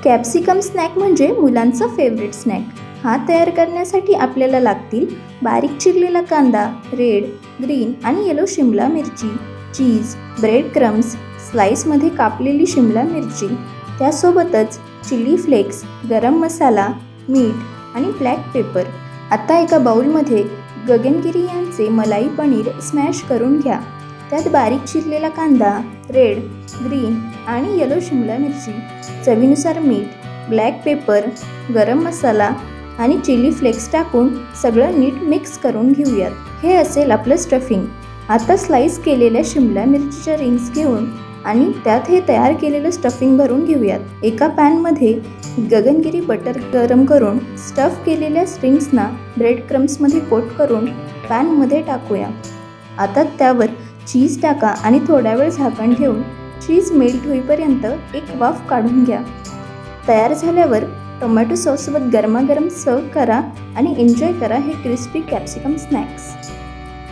Capsicum snack म्हणजे मुलांचा favourite snack. हा तयार करण्यासाठी आपल्याला लागतील बारीक चिरलेला कांदा, रेड, ग्रीन आणि येलो शिमला मिरची, चीज, ब्रेड क्रम्स, स्लाइसमध्ये कापलेली शिमला मिरची, त्यासोबतच चिली फ्लेक्स, गरम मसाला, मीठ आणि ब्लॅक पेपर. आता एका बाउलमध्ये गगनगिरी यांचे मलाई पनीर स्मॅश करून घ्या. त्यात बारीक चिरलेला कांदा, रेड, ग्रीन आणि येलो शिमला मिरची, चवीनुसार मीठ, ब्लॅक पेपर, गरम मसाला आणि चिली फ्लेक्स टाकून सगळं नीट मिक्स करून घेऊयात. हे असेल आपलं स्टफिंग. आता स्लाइस केलेल्या शिमला मिरचीच्या रिंग्स घेऊन आणि त्यात हे तयार केलेलं स्टफिंग भरून घेऊयात. एका पॅनमध्ये गगनगिरी बटर गरम करून स्टफ केलेल्या स्ट्रिंग्सना ब्रेड क्रम्समध्ये कोट करून पॅनमध्ये टाकूया. आता त्यावर चीज टाका आणि थोडा वेळ झाकण ठेवून चीज मेल्ट होईपर्यंत एक वाफ काढून घ्या. तयार झाल्यावर टोमॅटो सॉससोबत गरमागरम सर्व करा आणि एन्जॉय करा हे क्रिस्पी कॅप्सिकम स्नॅक्स.